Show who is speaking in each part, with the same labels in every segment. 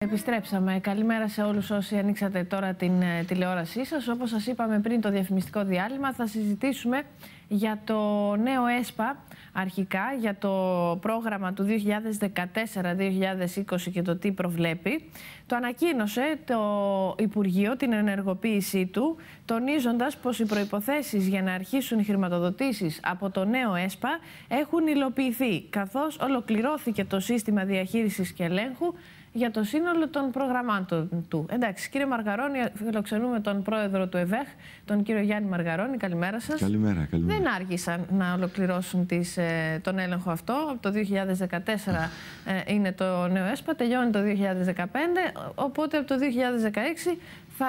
Speaker 1: Επιστρέψαμε. Καλημέρα σε όλους όσοι ανοίξατε τώρα την τηλεόρασή σας. Όπως σας είπαμε πριν το διαφημιστικό διάλειμμα, θα συζητήσουμε για το νέο ΕΣΠΑ, αρχικά για το πρόγραμμα του 2014-2020 και το τι προβλέπει. Το ανακοίνωσε το Υπουργείο την ενεργοποίησή του, τονίζοντας πως οι προϋποθέσεις για να αρχίσουν οι χρηματοδοτήσεις από το νέο ΕΣΠΑ έχουν υλοποιηθεί, καθώς ολοκληρώθηκε το σύστημα διαχείρισης και ελέγχου για το σύνολο των προγραμμάτων του. Εντάξει, κύριε Μαργαρώνη, φιλοξενούμε τον πρόεδρο του ΕΒΕΧ, τον κύριο Γιάννη Μαργαρώνη. Καλημέρα σας.
Speaker 2: Καλημέρα.
Speaker 1: Δεν άργησαν να ολοκληρώσουν τον έλεγχο αυτό. Από το 2014 είναι το νέο ΕΣΠΑ, τελειώνει το 2015, οπότε από το 2016 θα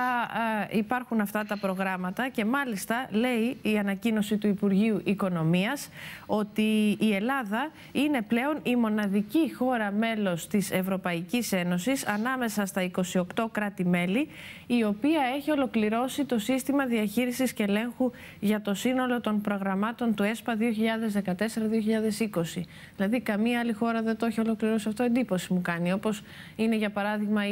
Speaker 1: υπάρχουν αυτά τα προγράμματα και μάλιστα λέει η ανακοίνωση του Υπουργείου Οικονομίας ότι η Ελλάδα είναι πλέον η μοναδική χώρα μέλος της Ευρωπαϊκής Ένωσης ανάμεσα στα 28 κράτη-μέλη, η οποία έχει ολοκληρώσει το σύστημα διαχείρισης και ελέγχου για το σύνολο των προγραμμάτων του ΕΣΠΑ 2014-2020. Δηλαδή καμία άλλη χώρα δεν το έχει ολοκληρώσει αυτό, εντύπωση μου κάνει, όπως είναι για παράδειγμα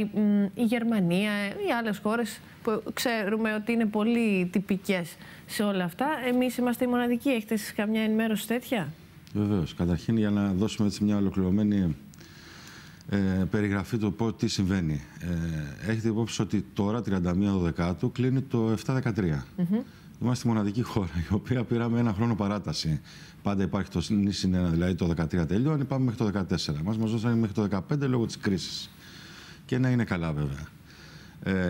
Speaker 1: η Γερμανία ή άλλες χώρες που ξέρουμε ότι είναι πολύ τυπικές σε όλα αυτά. Εμείς είμαστε οι μοναδικοί. Έχετε εσείς καμιά ενημέρωση τέτοια?
Speaker 2: Βεβαίως. Καταρχήν, για να δώσουμε έτσι μια ολοκληρωμένη περιγραφή του τι συμβαίνει. Έχετε υπόψη ότι τώρα, 31 Δεκάτου, κλείνει το 7-13. Είμαστε η μοναδική χώρα η οποία πήραμε ένα χρόνο παράταση. Πάντα υπάρχει το +1, δηλαδή το 13 τελειώνει, πάμε μέχρι το 14. Μας δώσανε μέχρι το 15 λόγω της κρίσης. Και να είναι καλά βέβαια.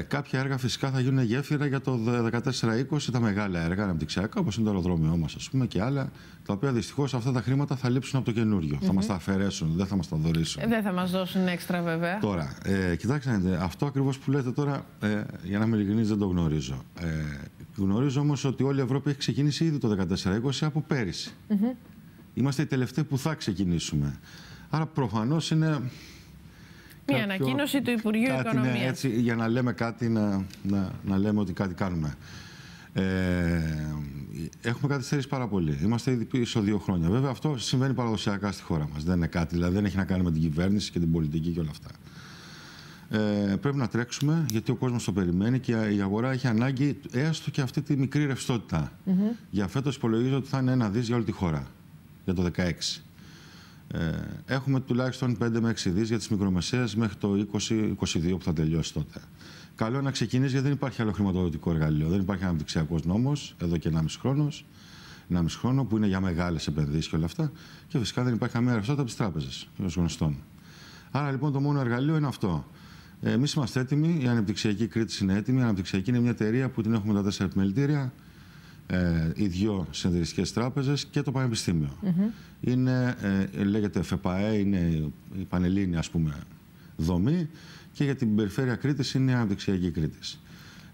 Speaker 2: Κάποια έργα φυσικά θα γίνουν γέφυρα για το 14-20, τα μεγάλα έργα αναπτυξιακά, όπως είναι το αεροδρόμιό μας, ας πούμε, και άλλα, τα οποία δυστυχώς αυτά τα χρήματα θα λείψουν από το καινούριο. Θα μας τα αφαιρέσουν, δεν θα μας τα δωρήσουν.
Speaker 1: Δεν θα μας δώσουν έξτρα, βέβαια.
Speaker 2: Τώρα, κοιτάξτε, αυτό ακριβώς που λέτε τώρα, για να είμαι ειλικρινής, δεν το γνωρίζω. Γνωρίζω όμως ότι όλη η Ευρώπη έχει ξεκινήσει ήδη το 14-20 από πέρυσι. Είμαστε οι τελευταίοι που θα ξεκινήσουμε. Άρα προφανώς είναι
Speaker 1: μια ανακοίνωση του Υπουργείου Οικονομίας.
Speaker 2: Ναι, έτσι, για να λέμε κάτι, να λέμε ότι κάτι κάνουμε. Έχουμε καθυστερήσει πάρα πολύ. Είμαστε ήδη πίσω 2 χρόνια. Βέβαια, αυτό συμβαίνει παραδοσιακά στη χώρα μας. Δεν είναι κάτι, δηλαδή δεν έχει να κάνει με την κυβέρνηση και την πολιτική και όλα αυτά. Πρέπει να τρέξουμε, γιατί ο κόσμος το περιμένει και η αγορά έχει ανάγκη έστω και αυτή τη μικρή ρευστότητα. Για φέτος υπολογίζω ότι θα είναι 1 δις για όλη τη χώρα, για το 2016. Έχουμε τουλάχιστον 5 με 6 δις για τις μικρομεσαίες μέχρι το 2022 που θα τελειώσει τότε. Καλό είναι να ξεκινήσει, γιατί δεν υπάρχει άλλο χρηματοδοτικό εργαλείο. Δεν υπάρχει αναπτυξιακός νόμος εδώ και 1,5 χρόνο που είναι για μεγάλες επενδύσεις και όλα αυτά. Και φυσικά δεν υπάρχει καμία ρευστότητα από τις τράπεζες, ως γνωστόν. Άρα λοιπόν το μόνο εργαλείο είναι αυτό. Εμείς είμαστε έτοιμοι, η Αναπτυξιακή Κρήτης είναι έτοιμη. Η Αναπτυξιακή είναι μια εταιρεία που την έχουμε τα 4 επιμελητήρια. Οι 2 συνεταιριστικές τράπεζες και το Πανεπιστήμιο. Είναι, λέγεται ΦΕΠΑΕ, είναι η Πανελλήνια, ας πούμε, δομή, και για την περιφέρεια Κρήτης είναι η Αναπτυξιακή Κρήτης.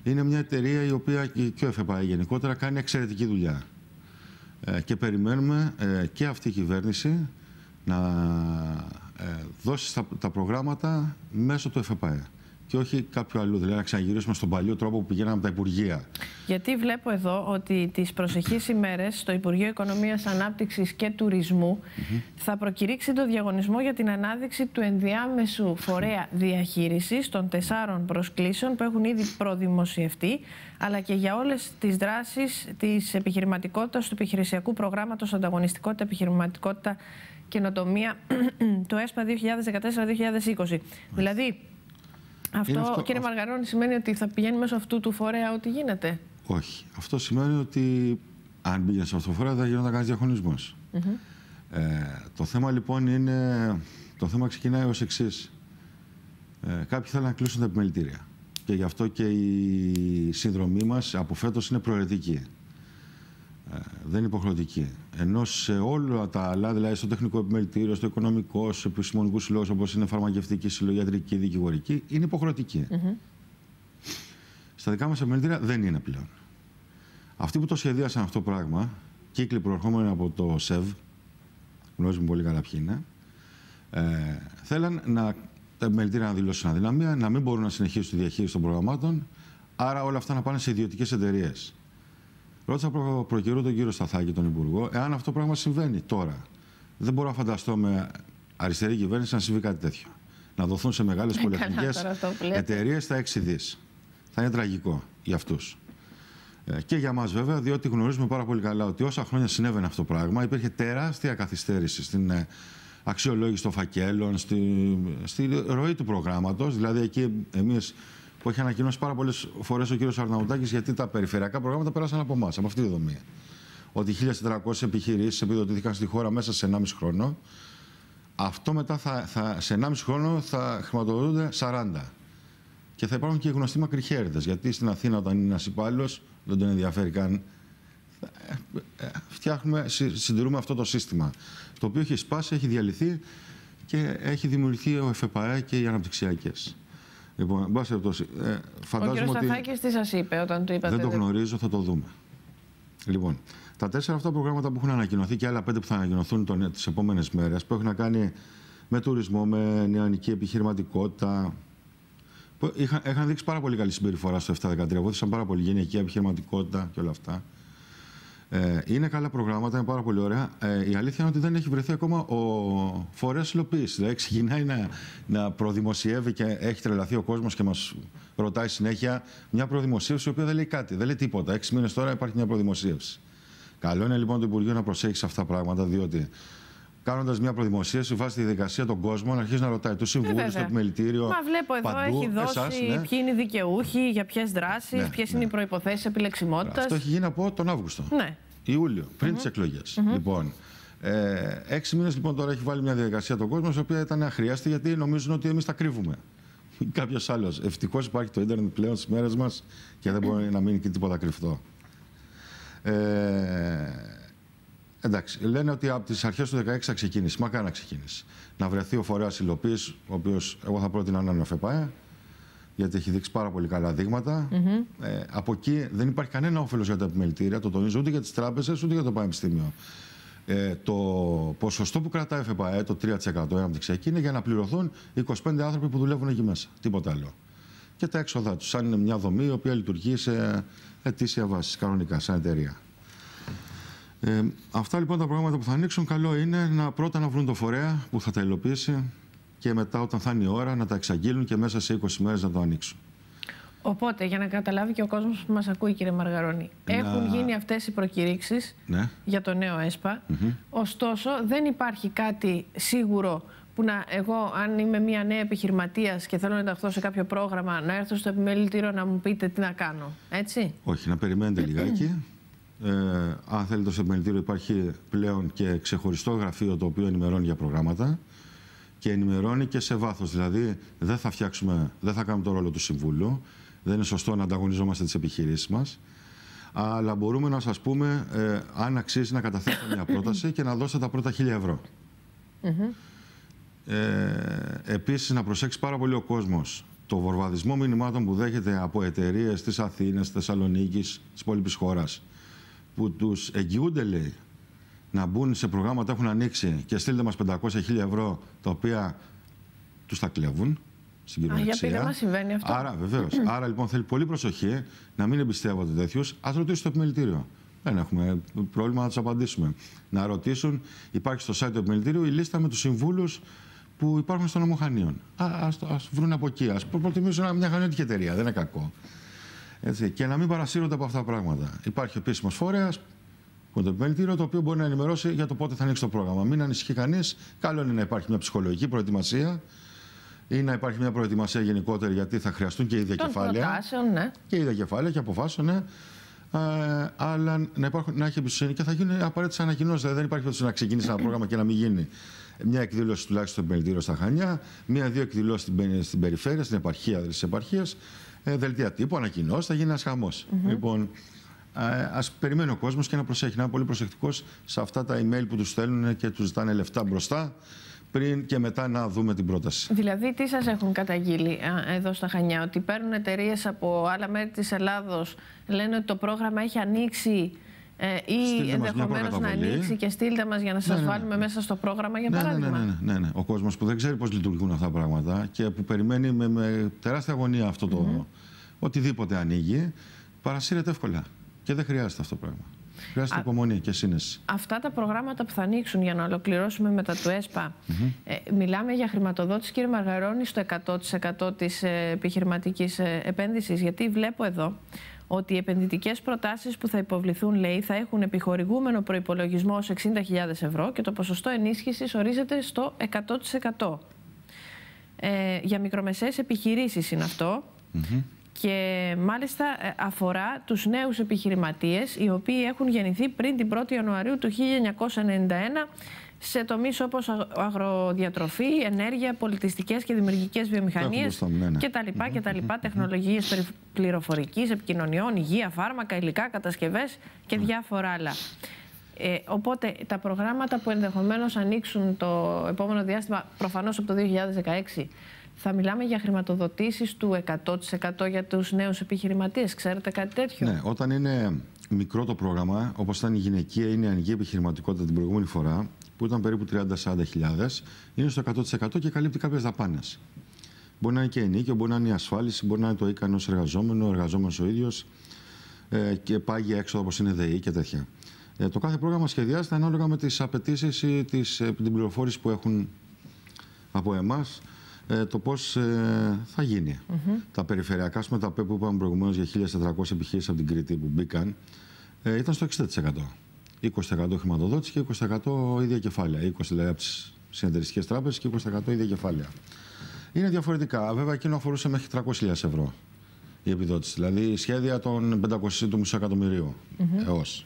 Speaker 2: Είναι μια εταιρεία η οποία και ο ΦΕΠΑΕ γενικότερα κάνει εξαιρετική δουλειά. Και περιμένουμε και αυτή η κυβέρνηση να δώσει τα προγράμματα μέσω του ΦΕΠΑΕ. Και όχι κάποιο αλλού, δηλαδή να ξαναγυρίσουμε στον παλιό τρόπο που πηγαίναμε από τα Υπουργεία.
Speaker 1: Γιατί βλέπω εδώ ότι τις προσεχείς ημέρες στο Υπουργείο Οικονομίας, Ανάπτυξης και Τουρισμού θα προκηρύξει το διαγωνισμό για την ανάδειξη του ενδιάμεσου φορέα διαχείρισης των 4 προσκλήσεων που έχουν ήδη προδημοσιευτεί, αλλά και για όλες τις δράσεις της επιχειρηματικότητας, του επιχειρησιακού προγράμματος Ανταγωνιστικότητα, Επιχειρηματικότητα, Καινοτομία του ΕΣΠΑ 2014-2020. Δηλαδή, αυτό, κύριε Μαργαρώνη, σημαίνει ότι θα πηγαίνει μέσω αυτού του φορέα ό,τι γίνεται?
Speaker 2: Όχι. Αυτό σημαίνει ότι αν πήγαινε σε αυτό το φορέα θα γινόταν κανένας διαγωνισμός. Το θέμα λοιπόν είναι, το θέμα ξεκινάει ως εξής. Κάποιοι θέλουν να κλείσουν τα επιμελητήρια. Και γι' αυτό και η συνδρομή μας από φέτος είναι προαιρετική. Δεν είναι υποχρεωτική. Ενώ σε όλα τα άλλα, δηλαδή στο τεχνικό επιμελητήριο, στο οικονομικό, στους επιστημονικούς συλλόγους όπως είναι φαρμακευτική, συλλογιατρική, δικηγορική, είναι υποχρεωτική. Στα δικά μας επιμελητήρια δεν είναι πλέον. Αυτοί που το σχεδίασαν αυτό το πράγμα, κύκλοι προερχόμενοι από το ΣΕΒ, γνωρίζουμε πολύ καλά ποιοι είναι, θέλαν τα επιμελητήρια να δηλώσουν αδυναμία, να μην μπορούν να συνεχίσουν τη διαχείριση των προγραμμάτων, άρα όλα αυτά να πάνε σε ιδιωτικές εταιρείες. Ρώτησα προκαιρού τον κύριο Σταθάκη, τον Υπουργό, εάν αυτό το πράγμα συμβαίνει τώρα. Δεν μπορώ να φανταστώ με αριστερή κυβέρνηση να συμβεί κάτι τέτοιο. να δοθούν σε μεγάλες πολυεθνικές εταιρείες στα 6 δις. Θα είναι τραγικό για αυτούς. Και για μας βέβαια, διότι γνωρίζουμε πάρα πολύ καλά ότι όσα χρόνια συνέβαινε αυτό το πράγμα, υπήρχε τεράστια καθυστέρηση στην αξιολόγηση των φακέλων, στη ροή του προγράμματος. Δηλαδή, εκεί εμείς που έχει ανακοινώσει πάρα πολλές φορές ο κύριος Αρναουτάκης, γιατί τα περιφερειακά προγράμματα πέρασαν από εμάς, από αυτή τη δομή. Ότι 1.400 επιχειρήσεις επιδοτήθηκαν στη χώρα μέσα σε 1,5 χρόνο. Αυτό μετά σε 1,5 χρόνο θα χρηματοδοτούνται 40. Και θα υπάρχουν και γνωστοί μακριχέριδες. Γιατί στην Αθήνα, όταν είναι ένας υπάλληλος, δεν τον ενδιαφέρει καν. Συντηρούμε αυτό το σύστημα. Το οποίο έχει σπάσει, έχει διαλυθεί και έχει δημιουργηθεί ο ΕΦΠΑΕ και οι αναπτυξιακές. Λοιπόν, εν πάση περιπτώσει, φαντάζομαι ότι.
Speaker 1: Ο κ. Σταθάκης τι σας είπε όταν του είπατε?
Speaker 2: Δεν το γνωρίζω, θα το δούμε. Λοιπόν, τα 4 αυτά προγράμματα που έχουν ανακοινωθεί και άλλα 5 που θα ανακοινωθούν τις επόμενες μέρες, που έχουν να κάνει με τουρισμό, με νεανική επιχειρηματικότητα. Είχαν δείξει πάρα πολύ καλή συμπεριφορά στο 7-13. Βοήθησαν πάρα πολύ γυναικεία επιχειρηματικότητα και όλα αυτά. Είναι καλά προγράμματα, είναι πάρα πολύ ωραία. Η αλήθεια είναι ότι δεν έχει βρεθεί ακόμα ο φορέας υλοποίησης. Δηλαδή, ξεκινάει να προδημοσιεύει και έχει τρελαθεί ο κόσμος και μας ρωτάει συνέχεια μια προδημοσίευση η οποία δεν λέει κάτι, δεν λέει τίποτα. 6 μήνες τώρα υπάρχει μια προδημοσίευση. Καλό είναι λοιπόν το Υπουργείο να προσέχει σε αυτά τα πράγματα, διότι κάνοντας μια προδημοσίευση, βάζει τη διαδικασία τον κόσμο να αρχίσει να ρωτάει τους συμβούλους, το επιμελητήριο.
Speaker 1: Μα βλέπω εδώ
Speaker 2: παντού,
Speaker 1: έχει δώσει
Speaker 2: εσάς,
Speaker 1: ποιοι είναι οι δικαιούχοι, για ποιες δράσεις, ποιες είναι οι προϋποθέσεις επιλεξιμότητας.
Speaker 2: Αυτό έχει γίνει από τον Αύγουστο.
Speaker 1: Ναι.
Speaker 2: Ιούλιο, πριν τις εκλογές. Λοιπόν, 6 μήνες λοιπόν τώρα έχει βάλει μια διαδικασία τον κόσμο, η οποία ήταν αχρίαστη, γιατί νομίζουν ότι εμείς τα κρύβουμε. Κάποιος άλλος. Ευτυχώς υπάρχει το ίντερνετ πλέον στις μέρες μας και δεν μπορεί να μείνει και τίποτα κρυφτό. Εντάξει, λένε ότι από τις αρχές του 2016 θα ξεκινήσει. Μακάρι να ξεκινήσει. Να βρεθεί ο φορέας υλοποίησης, ο οποίος εγώ θα πρότεινα να είναι ο ΦΠΑΕ, γιατί έχει δείξει πάρα πολύ καλά δείγματα. Από εκεί δεν υπάρχει κανένα όφελος για τα επιμελητήρια, το τονίζω, ούτε για τις τράπεζες, ούτε για το πανεπιστήμιο. Το ποσοστό που κρατάει η ΦΠΑΕ, το 3% αναπτυξιακή, είναι για να πληρωθούν 25 άνθρωποι που δουλεύουν εκεί μέσα. Τίποτα άλλο. Και τα έξοδά τους, σαν είναι μια δομή η οποία λειτουργεί σε ετήσια βάση, κανονικά, σαν εταιρεία. Αυτά λοιπόν τα προγράμματα που θα ανοίξουν, καλό είναι πρώτα να βρουν το φορέα που θα τα υλοποιήσει και μετά, όταν θα είναι η ώρα, να τα εξαγγείλουν και μέσα σε 20 μέρες να το ανοίξουν. Οπότε, για να καταλάβει και ο κόσμος που μας ακούει, κύριε Μαργαρώνη, έχουν γίνει αυτές οι προκηρύξεις για το νέο ΕΣΠΑ. Ωστόσο, δεν υπάρχει κάτι σίγουρο που εγώ, αν είμαι μια νέα επιχειρηματίας και θέλω να ενταχθώ σε κάποιο πρόγραμμα, να έρθω στο επιμελητήριο να μου πείτε τι να κάνω. Έτσι. Όχι, να περιμένετε λιγάκι. Αν θέλετε, στο επιμελητήριο υπάρχει πλέον και ξεχωριστό γραφείο το οποίο ενημερώνει για προγράμματα και ενημερώνει και σε βάθος. Δηλαδή, δεν θα κάνουμε το ρόλο του Συμβούλου. Δεν είναι σωστό να ανταγωνιζόμαστε τις επιχειρήσεις μας. Αλλά μπορούμε να σας πούμε αν αξίζει να καταθέσετε μια πρόταση και να δώσετε τα πρώτα 1.000 ευρώ. Επίσης, να προσέξει πάρα πολύ ο κόσμος το βορβαδισμό μηνυμάτων που δέχεται από εταιρείες της Αθήνας, της Θεσσαλονίκης, της υπόλοιπης χώρας, που τους εγγυούνται, λέει, να μπουν σε προγράμματα, έχουν ανοίξει και στείλτε μας 500.000 ευρώ, τα οποία τους τα κλέβουν στην κυριολεξία.
Speaker 1: Για πείτε μας, συμβαίνει αυτό.
Speaker 2: Άρα, βεβαίως. Άρα, λοιπόν, θέλει πολύ προσοχή να μην εμπιστεύονται τέτοιους. Ας ρωτήσουν στο επιμελητήριο. Δεν έχουμε πρόβλημα να τους απαντήσουμε. Να ρωτήσουν, υπάρχει στο site του επιμελητήριου η λίστα με τους συμβούλους που υπάρχουν στον νομό Χανίων. Ας βρουν από εκεί. Ας προτιμήσουν μια χανιώτικη εταιρεία. Δεν είναι κακό. Έτσι, και να μην παρασύρονται από αυτά τα πράγματα. Υπάρχει επίσημος φορέας, που είναι το επιμελητήριο, το οποίο μπορεί να ενημερώσει για το πότε θα ανοίξει το πρόγραμμα. Μην ανησυχεί κανείς. Καλό είναι να υπάρχει μια ψυχολογική προετοιμασία ή να υπάρχει μια προετοιμασία γενικότερη, γιατί θα χρειαστούν και ίδια κεφάλαια. Και ίδια κεφάλαια και αποφάσεων, αλλά να έχει εμπιστοσύνη και θα γίνουν απαραίτητες ανακοινώσεις. Δηλαδή, δεν υπάρχει περίπτωση να ξεκινήσει ένα πρόγραμμα και να μην γίνει μια εκδήλωση τουλάχιστον στο επιμελητήριο στα Χανιά, μία-δύο εκδηλώσεις στην περιφέρεια, στην επαρχία, δηλαδή στις επαρχίες. Δελτία τύπου, ανακοινώσεις, θα γίνει ένας χαμός. Λοιπόν, ας περιμένει ο κόσμος και να προσέχει, να είναι πολύ προσεκτικός σε αυτά τα email που τους στέλνουν και τους ζητάνε λεφτά μπροστά, πριν και μετά να δούμε την πρόταση. Δηλαδή,
Speaker 1: τι σας έχουν καταγγείλει εδώ στα Χανιά, ότι παίρνουν εταιρείες από άλλα μέρη της Ελλάδος, λένε ότι το πρόγραμμα έχει ανοίξει ή ενδεχομένως να ανοίξει και στείλτε μας για να σας βάλουμε μέσα στο πρόγραμμα, για παράδειγμα.
Speaker 2: Ναι. Ο κόσμος που δεν ξέρει πώς λειτουργούν αυτά τα πράγματα και που περιμένει με τεράστια αγωνία αυτό το οτιδήποτε ανοίγει, παρασύρεται εύκολα και δεν χρειάζεται αυτό το πράγμα. Χρειάζεται υπομονή και σύνεση.
Speaker 1: Αυτά τα προγράμματα που θα ανοίξουν για να ολοκληρώσουμε μετά του ΕΣΠΑ, μιλάμε για χρηματοδότηση, κύριε Μαργαρώνη, στο 100% της επιχειρηματικής επένδυσης. Γιατί βλέπω εδώ ότι οι επενδυτικές προτάσεις που θα υποβληθούν, λέει, θα έχουν επιχορηγούμενο προϋπολογισμό ως 60.000 ευρώ και το ποσοστό ενίσχυσης ορίζεται στο 100%. Για μικρομεσαίες επιχειρήσεις είναι αυτό. Και μάλιστα αφορά τους νέους επιχειρηματίες οι οποίοι έχουν γεννηθεί πριν την 1η Ιανουαρίου του 1991 σε τομείς όπως αγροδιατροφή, ενέργεια, πολιτιστικές και δημιουργικές βιομηχανίες κτλ. Τεχνολογίες πληροφορικής, επικοινωνιών, υγεία, φάρμακα, υλικά, κατασκευές και διάφορα άλλα. Οπότε τα προγράμματα που ενδεχομένως ανοίξουν το επόμενο διάστημα, προφανώς από το 2016, θα μιλάμε για χρηματοδοτήσεις του 100% για τους νέους επιχειρηματίες. Ξέρετε κάτι τέτοιο?
Speaker 2: Ναι, όταν είναι μικρό το πρόγραμμα, όπως ήταν η γυναικεία ή η νεανική επιχειρηματικότητα την προηγούμενη φορά, που ήταν περίπου 30-40 είναι στο 100% και καλύπτει κάποιες δαπάνες. Μπορεί να είναι και ενίκιο, μπορεί να είναι η ασφάλιση, μπορεί να είναι το ίκανο εργαζόμενο, ο εργαζόμενος ο ίδιος και πάγια έξοδα όπως είναι ΔΕΗ και τέτοια. Το κάθε πρόγραμμα σχεδιάζεται ανάλογα με τις απαιτήσεις ή την πληροφόρηση που έχουν από εμάς. Το πώς θα γίνει. Τα περιφερειακά τα ΠΕΠ που είπαμε προηγουμένως για 1.400 επιχειρήσεις από την Κρήτη που μπήκαν ήταν στο 60%. 20% χρηματοδότηση και 20% ίδια κεφάλαια. 20% δηλαδή από τις συνεταιριστικές τράπεζες και 20% ίδια κεφάλαια. Είναι διαφορετικά. Βέβαια, εκείνο αφορούσε μέχρι 300.000 ευρώ η επιδότηση. Δηλαδή σχέδια των 500 του μισού εκατομμυρίου έως.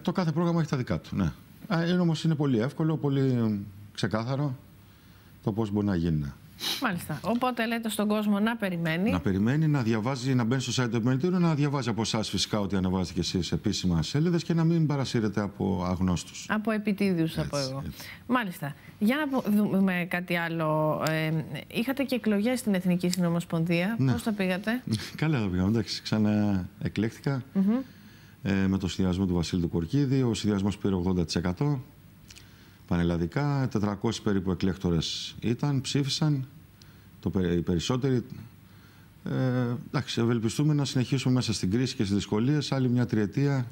Speaker 2: Το κάθε πρόγραμμα έχει τα δικά του. Ναι. Όμως είναι πολύ εύκολο, πολύ ξεκάθαρο το πώς μπορεί να γίνει.
Speaker 1: Μάλιστα. Οπότε λέτε στον κόσμο να περιμένει.
Speaker 2: Να περιμένει, να διαβάζει, να μπαίνει στο site του επιμελητήριου, να διαβάζει από εσάς φυσικά ό,τι ανεβάζετε και εσείς επίσημα σελίδες και να μην παρασύρετε από αγνώστους. Από
Speaker 1: επιτίδιους, θα πω εγώ. Έτσι. Μάλιστα. Για να δούμε κάτι άλλο. Είχατε και εκλογές στην Εθνική Συνομοσπονδία. Ναι. Πώς τα πήγατε?
Speaker 2: Καλά τα πήγαμε. Εντάξει, ξανά εκλέχτηκα με το συνδυασμό του Βασίλη του Κορκίδη. Ο συνδυασμός πήρε 80%. Πανελλαδικά, 400 περίπου εκλέκτορες ψήφισαν, οι περισσότεροι. Εντάξει, ευελπιστούμε να συνεχίσουμε μέσα στην κρίση και στις δυσκολίες άλλη μια τριετία,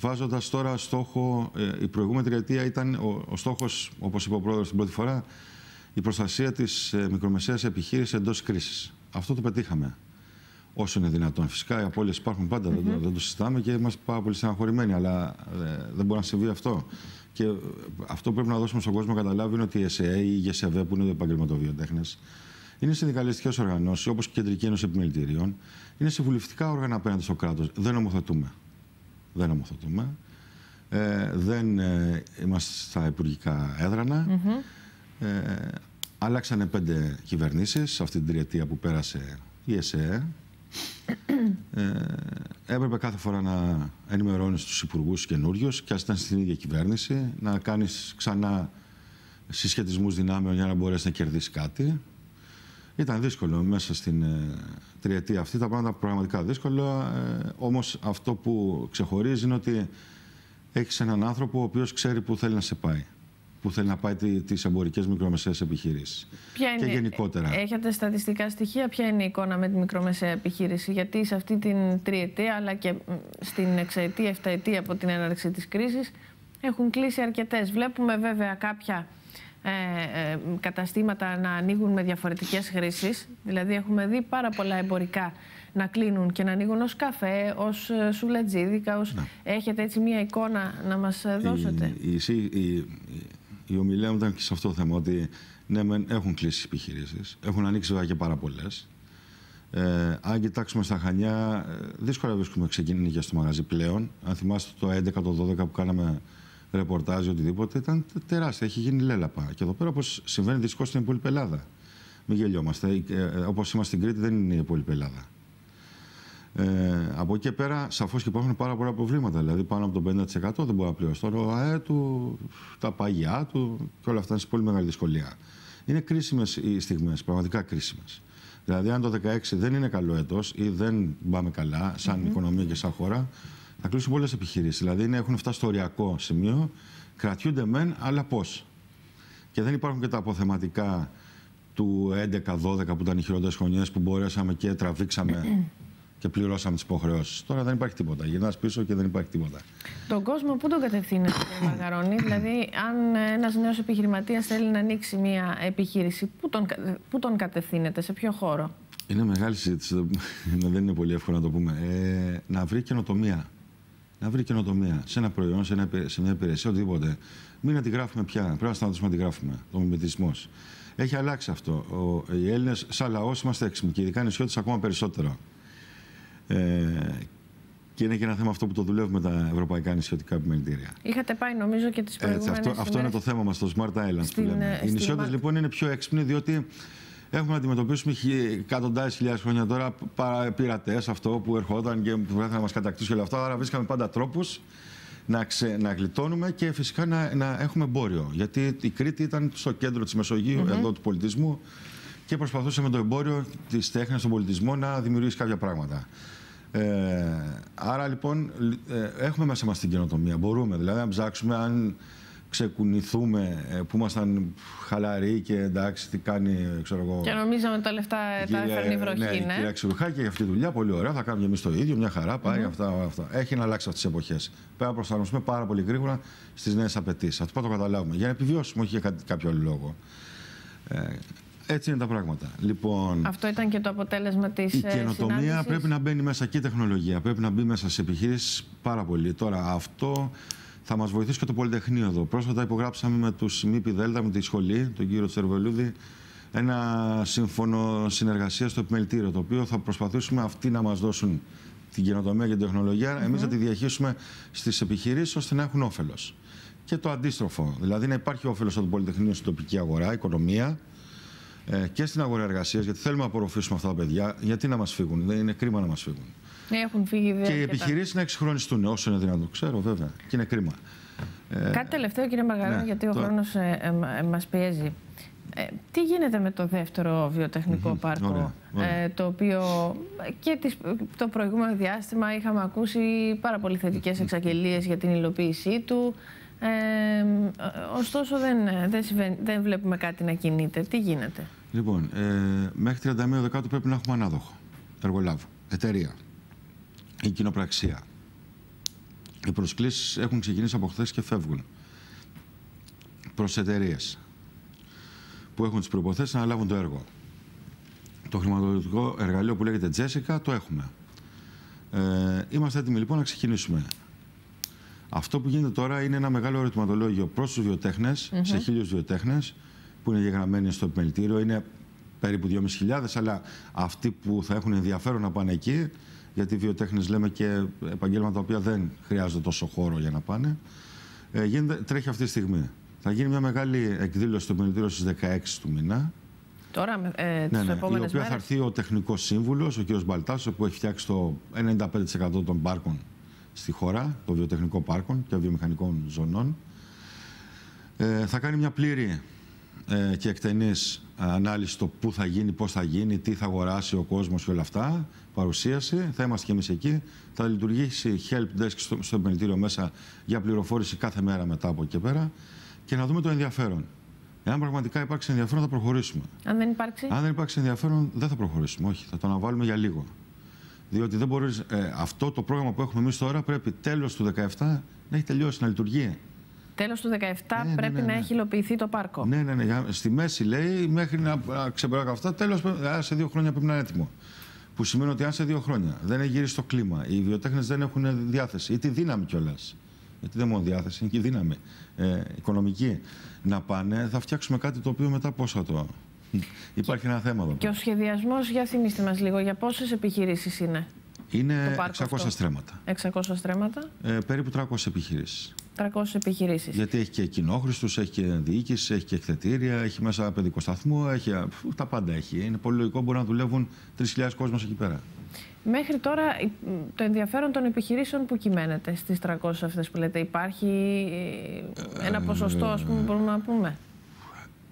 Speaker 2: βάζοντας τώρα στόχο, η προηγούμενη τριετία ήταν ο στόχος, όπως είπε ο πρόεδρος την πρώτη φορά, η προστασία της μικρομεσαίας επιχείρησης εντός κρίσης. Αυτό το πετύχαμε. Όσο είναι δυνατόν. Φυσικά οι απώλειες υπάρχουν πάντα, δεν το συζητάμε και είμαστε πάρα πολύ στεναχωρημένοι, αλλά δεν μπορεί να συμβεί αυτό. Και αυτό που πρέπει να δώσουμε στον κόσμο να καταλάβει είναι ότι η ΕΣΕΕ ή η ΓΕΣΕΒΕ, που είναι οι επαγγελματοβιοτέχνες, είναι συνδικαλιστικές οργανώσεις, όπως η Κεντρική Ένωση Επιμελητηρίων, είναι συμβουλευτικά όργανα απέναντι στο κράτος. Δεν νομοθετούμε. Δεν είμαστε στα υπουργικά έδρανα. Αλλάξανε 5 κυβερνήσεις αυτή την τριετία που πέρασε η ΕΣΕΕ. Έπρεπε κάθε φορά να ενημερώνεις τους υπουργούς καινούριους και ας ήταν στην ίδια κυβέρνηση, να κάνεις ξανά συσχετισμούς δυνάμεων για να μπορέσει να κερδίσει κάτι. Ήταν δύσκολο μέσα στην τριετία αυτή, τα πράγματα πραγματικά δύσκολα. Όμως αυτό που ξεχωρίζει είναι ότι έχεις έναν άνθρωπο ο οποίος ξέρει πού θέλει να σε πάει. Που θέλει να πάει τις εμπορικές μικρομεσαίες επιχειρήσεις. Και γενικότερα.
Speaker 1: Έχετε στατιστικά στοιχεία, ποια είναι η εικόνα με τη μικρομεσαία επιχείρηση? Γιατί σε αυτή την τριετία, αλλά και στην εξαετία, εφταετία από την έναρξη της κρίσης, έχουν κλείσει αρκετές. Βλέπουμε βέβαια κάποια καταστήματα να ανοίγουν με διαφορετικές χρήσεις. Δηλαδή έχουμε δει πάρα πολλά εμπορικά να κλείνουν και να ανοίγουν ως καφέ, ως σουλατζίδικα. Έχετε έτσι μία εικόνα να μας δώσετε?
Speaker 2: Η ομιλία μου ήταν και σε αυτό το θέμα, ότι ναι, έχουν κλείσει επιχειρήσεις, έχουν ανοίξει βέβαια και πάρα πολλές. Αν κοιτάξουμε στα Χανιά, δύσκολα βρίσκουμε ξεκίνηση στο μαγαζί πλέον. Αν θυμάστε το 11, το 12 που κάναμε ρεπορτάζ ή οτιδήποτε, ήταν τεράστια, έχει γίνει λέλαπα. Και εδώ πέρα, όπως συμβαίνει δυστυχώς στην υπόλοιπη Ελλάδα. Μην γελιόμαστε. Όπως είμαστε στην Κρήτη, δεν είναι η υπόλοιπη Ελλάδα. Από εκεί και πέρα, σαφώς και υπάρχουν πάρα πολλά προβλήματα. Δηλαδή, πάνω από το 50% δεν μπορεί να πληρώσει τώρα ο ΑΕ του, τα παγιά του και όλα αυτά είναι σε πολύ μεγάλη δυσκολία. Είναι κρίσιμες οι στιγμές, πραγματικά κρίσιμες. Δηλαδή, αν το 2016 δεν είναι καλό έτος ή δεν πάμε καλά, σαν οικονομία και σαν χώρα, θα κλείσουν πολλές επιχειρήσεις. Δηλαδή, έχουν φτάσει στο οριακό σημείο, κρατιούνται μεν, αλλά πώς. Και δεν υπάρχουν και τα αποθεματικά του 11-12 που ήταν οι χειρότερες χρονιές που μπορέσαμε και τραβήξαμε και πληρώσαμε τις υποχρεώσεις. Τώρα δεν υπάρχει τίποτα. Γυρνάς πίσω και δεν υπάρχει τίποτα.
Speaker 1: Τον κόσμο πού τον κατευθύνεται, κύριε Μαργαρώνη? Δηλαδή, αν ένας νέος επιχειρηματίας θέλει να ανοίξει μια επιχείρηση, πού τον κατευθύνεται, σε ποιο χώρο?
Speaker 2: Είναι μεγάλη συζήτηση. Δεν είναι πολύ εύκολο να το πούμε. Να βρει καινοτομία. Να βρει καινοτομία σε ένα προϊόν, σε μια υπηρεσία, οτιδήποτε. Μην να τη γράφουμε πια. Πρέπει να σταματήσουμε να τη γράφουμε. Το μιμητισμός. Έχει αλλάξει αυτό. Οι Έλληνες, σαν λαός, είμαστε έξυπνοι και ειδικά οι νησιώτες ακόμα περισσότερο. Και είναι και ένα θέμα αυτό που το δουλεύουμε με τα ευρωπαϊκά νησιωτικά επιμελητήρια.
Speaker 1: Είχατε πάει, νομίζω, και τις προηγούμενες
Speaker 2: αυτό είναι το θέμα μας, το Smart Islands που λέμε. Οι νησιώτες λοιπόν είναι πιο έξυπνοι, διότι έχουμε να αντιμετωπίσουμε εκατοντάδες χιλιάδες χρόνια τώρα πειρατές, αυτό που ερχόταν και που ήθελαν να μας κατακτήσουν και όλα αυτά. Άρα βρίσκαμε πάντα τρόπους να γλιτώνουμε και φυσικά να έχουμε εμπόριο. Γιατί η Κρήτη ήταν στο κέντρο της Μεσογείου, εδώ του πολιτισμού, και προσπαθούσε με το εμπόριο, τις τέχνες, τον πολιτισμό να δημιουργήσει κάποια πράγματα. Άρα λοιπόν έχουμε μέσα μας την καινοτομία. Μπορούμε δηλαδή να ψάξουμε, αν ξεκουνηθούμε, που ήμασταν χαλαροί και εντάξει, τι κάνει, ξέρω εγώ.
Speaker 1: Και νομίζαμε τα λεφτά τα έφερνε η βροχή,
Speaker 2: ναι. Κυρία Ξηρухάκη, για αυτή τη δουλειά πολύ ωραία. Θα κάνουμε και εμείς το ίδιο, μια χαρά, πάει αυτά. Έχει να αλλάξει αυτές τις εποχές. Πρέπει να προσαρμοστούμε πάρα πολύ γρήγορα στις νέες απαιτήσεις. Αυτό πρέπει να το καταλάβουμε. Για να επιβιώσουμε, όχι για κάποιο άλλο λόγο. Έτσι είναι τα πράγματα. Λοιπόν,
Speaker 1: αυτό ήταν και το αποτέλεσμα της
Speaker 2: καινοτομία
Speaker 1: συνάντησης.
Speaker 2: Πρέπει να μπαίνει μέσα και η τεχνολογία. Πρέπει να μπει μέσα σε επιχειρήσεις πάρα πολύ. Τώρα, αυτό θα μας βοηθήσει και το Πολυτεχνείο εδώ. Πρόσφατα υπογράψαμε με τους ΜΠΔ, με τη σχολή, τον κύριο Τσερβελούδη, ένα σύμφωνο συνεργασίας στο επιμελητήριο, το οποίο θα προσπαθήσουμε αυτοί να μας δώσουν την καινοτομία και την τεχνολογία, εμείς να τη διαχείσουμε στις επιχειρήσεις ώστε να έχουν όφελος. Και το αντίστροφο. Δηλαδή να υπάρχει όφελος από το Πολυτεχνείο στην τοπική αγορά, οικονομία. Και στην αγορά εργασίας, γιατί θέλουμε να απορροφήσουμε αυτά τα παιδιά. Γιατί να μας φύγουν, δεν είναι κρίμα να μας φύγουν.
Speaker 1: Έχουν φύγει ιδέες.
Speaker 2: Και οι επιχειρήσεις να εξυγχρονιστούν όσο είναι δυνατόν. Ξέρω, βέβαια, και είναι κρίμα.
Speaker 1: Κάτι τελευταίο, κύριε Μαργαρώνη, γιατί ο χρόνος μας πιέζει. Τι γίνεται με το δεύτερο βιοτεχνικό πάρκο, το οποίο και το προηγούμενο διάστημα είχαμε ακούσει πάρα πολύ θετικές εξαγγελίες για την υλοποίησή του. Ωστόσο δεν βλέπουμε κάτι να κινείται. Τι γίνεται?
Speaker 2: Λοιπόν, μέχρι 31 Δεκάτου πρέπει να έχουμε ανάδοχο, εργολάβο, εταιρεία, η κοινοπραξία. Οι προσκλήσεις έχουν ξεκινήσει από χθες και φεύγουν προς εταιρείες που έχουν τις προϋποθέσεις να αναλάβουν το έργο. Το χρηματοδοτικό εργαλείο που λέγεται Τζέσικα το έχουμε. Είμαστε έτοιμοι λοιπόν να ξεκινήσουμε. Αυτό που γίνεται τώρα είναι ένα μεγάλο ερωτηματολόγιο προς τους βιοτέχνες, σε 1.000 βιοτέχνες που είναι γεγραμμένοι στο επιμελητήριο. Είναι περίπου 2.500, αλλά αυτοί που θα έχουν ενδιαφέρον να πάνε εκεί, γιατί οι βιοτέχνες λέμε και επαγγέλματα τα οποία δεν χρειάζονται τόσο χώρο για να πάνε, τρέχει αυτή τη στιγμή. Θα γίνει μια μεγάλη εκδήλωση στο επιμελητήριο στις 16 του μήνα.
Speaker 1: Τώρα, τις επόμενες
Speaker 2: η οποία
Speaker 1: μέρες.
Speaker 2: θα έρθει ο τεχνικός σύμβουλος, ο κ. Μπαλτάσος, που έχει φτιάξει το 95% των πάρκων στη χώρα, των βιοτεχνικών πάρκων και βιομηχανικών ζωνών. Θα κάνει μια πλήρη και εκτενής ανάλυση το πού θα γίνει, πώς θα γίνει, τι θα αγοράσει ο κόσμος και όλα αυτά. Παρουσίαση, θα είμαστε και εμείς εκεί. Θα λειτουργήσει help desk στο επιμελητήριο μέσα για πληροφόρηση κάθε μέρα μετά από εκεί και πέρα και να δούμε το ενδιαφέρον. Εάν πραγματικά υπάρξει ενδιαφέρον, θα προχωρήσουμε.
Speaker 1: Αν δεν υπάρξει?
Speaker 2: Αν δεν υπάρξει ενδιαφέρον, δεν θα προχωρήσουμε. Όχι, θα το αναβάλουμε για λίγο. Διότι δεν μπορείς, αυτό το πρόγραμμα που έχουμε εμείς τώρα πρέπει τέλος του 2017 να έχει τελειώσει, να λειτουργεί.
Speaker 1: Τέλος του 2017 πρέπει να έχει υλοποιηθεί το πάρκο.
Speaker 2: Ναι. Στη μέση λέει μέχρι να ξεπεράσει αυτά, τέλος σε 2 χρόνια πρέπει να είναι έτοιμο. Που σημαίνει ότι αν σε 2 χρόνια δεν έχει γυρίσει το κλίμα, οι βιοτέχνες δεν έχουν διάθεση ή τη δύναμη κιόλας. Γιατί δεν μόνο διάθεση, είναι και η δύναμη οικονομική να πάνε, θα φτιάξουμε κάτι το οποίο μετά πώς θα το. Υπάρχει ένα θέμα εδώ.
Speaker 1: Και ο σχεδιασμός, για θυμίστε μας λίγο, για πόσες επιχειρήσεις είναι?
Speaker 2: Είναι 600 στρέμματα.
Speaker 1: 600 στρέμματα.
Speaker 2: Περίπου 300 επιχειρήσεις.
Speaker 1: 300 επιχειρήσεις.
Speaker 2: Γιατί έχει και κοινόχρηστους, έχει και διοίκηση, έχει και εκθετήρια, έχει μέσα παιδικό σταθμό, έχει, τα πάντα έχει. Είναι πολύ λογικό, μπορεί να δουλεύουν 3.000 κόσμος εκεί πέρα.
Speaker 1: Μέχρι τώρα το ενδιαφέρον των επιχειρήσεων που κυμαίνεται στις 300 αυτές που λέτε, υπάρχει ένα ποσοστό, ας πούμε, μπορούμε να πούμε?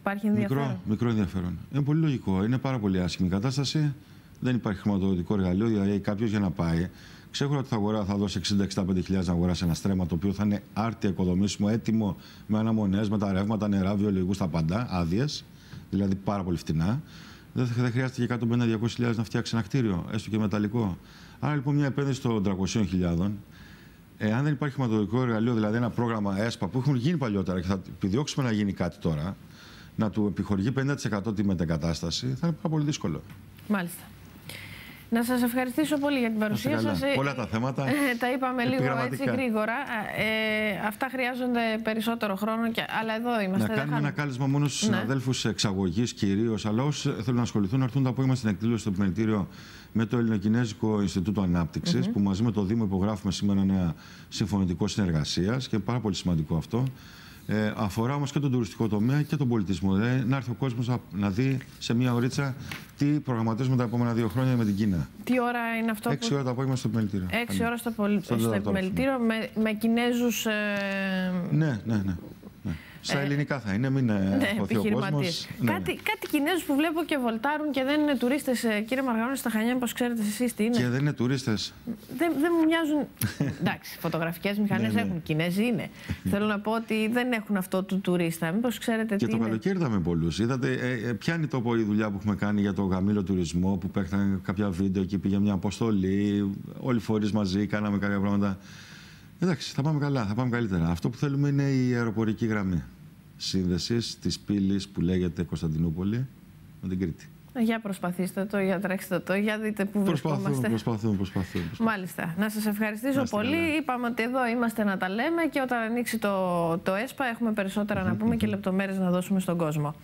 Speaker 1: Υπάρχει ενδιαφέρον?
Speaker 2: Μικρό ενδιαφέρον. Είναι πολύ λογικό. Είναι πάρα πολύ άσχημη η κατάσταση. Δεν υπάρχει χρηματοδοτικό εργαλείο. Δηλαδή, κάποιος για να πάει, ξέρω ότι θα δώσει 60-65 να αγοράσει ένα στρέμμα το οποίο θα είναι άρτια οικοδομήσιμο, έτοιμο με αναμονές, με τα ρεύματα, νερά, βιολογικούς, τα πάντα, άδειες. Δηλαδή πάρα πολύ φτηνά. Δεν χρειάστηκε 150-200.000 να φτιάξει ένα κτίριο, έστω και μεταλλικό. Άρα λοιπόν μια επένδυση των 300.000, αν δεν υπάρχει χρηματοδοτικό εργαλείο, δηλαδή ένα πρόγραμμα ΕΣΠΑ που έχουν γίνει παλιότερα και θα επιδιώξουμε να γίνει κάτι τώρα, να του επιχορηγεί 50% τη μετεγκατάσταση, θα είναι πάρα πολύ δύσκολο.
Speaker 1: Μάλιστα. Να σας ευχαριστήσω πολύ για την παρουσία σας.
Speaker 2: Πολλά τα θέματα.
Speaker 1: Τα είπαμε λίγο έτσι γρήγορα. Αυτά χρειάζονται περισσότερο χρόνο, αλλά εδώ είμαστε.
Speaker 2: Να κάνουμε ένα κάλεσμα μόνο στους συναδέλφους εξαγωγής κυρίως, αλλά όσοι θέλουν να ασχοληθούν να έρθουν το απόγευμα στην εκδήλωση στο Επιμελητήριο με το Ελληνοκινέζικο Ινστιτούτο Ανάπτυξης, που μαζί με το Δήμο υπογράφουμε σήμερα ένα συμφωνητικό συνεργασίας και πάρα πολύ σημαντικό αυτό. Αφορά όμως και τον τουριστικό τομέα και τον πολιτισμό. Δηλαδή, να έρθει ο κόσμος να δει σε μία ωρίτσα τι προγραμματίζουμε τα επόμενα 2 χρόνια με την Κίνα.
Speaker 1: Τι ώρα είναι αυτό?
Speaker 2: 6 ώρα το απόγευμα στο Επιμελητήριο.
Speaker 1: 6 ώρα στο Επιμελητήριο με Κινέζους.
Speaker 2: Ναι. Στα ελληνικά θα είναι, μην χωθεί ο κόσμος.
Speaker 1: Κάτι Κινέζους που βλέπω και βολτάρουν και δεν είναι τουρίστες, κύριε Μαργαρώνη, στα Χανιά, πώς ξέρετε εσείς τι είναι?
Speaker 2: Και δεν είναι τουρίστες.
Speaker 1: Δεν μου μοιάζουν. Εντάξει, φωτογραφικές μηχανές έχουν, Κινέζοι είναι. Θέλω να πω ότι δεν έχουν αυτό του τουρίστα. Μήπως ξέρετε τι είναι?
Speaker 2: Και το καλοκαίρι είδαμε πολλούς. Είδατε, πιάνει τόπο η δουλειά που έχουμε κάνει για το γαμήλο τουρισμό, που παίχταν κάποια βίντεο και πήγε μια αποστολή. Όλοι οι φορείς μαζί κάναμε κάποια πράγματα. Εντάξει, θα πάμε καλά, θα πάμε καλύτερα. Αυτό που θέλουμε είναι η αεροπορική γραμμή σύνδεσης της πύλης που λέγεται Κωνσταντινούπολη με την Κρήτη.
Speaker 1: Για προσπαθήστε το, για τρέξτε το, για δείτε πού βρισκόμαστε.
Speaker 2: Προσπαθούμε.
Speaker 1: Μάλιστα. Να σας ευχαριστήσω πολύ. Καλά. Είπαμε ότι εδώ είμαστε να τα λέμε και όταν ανοίξει το ΕΣΠΑ έχουμε περισσότερα να πούμε και λεπτομέρειες να δώσουμε στον κόσμο.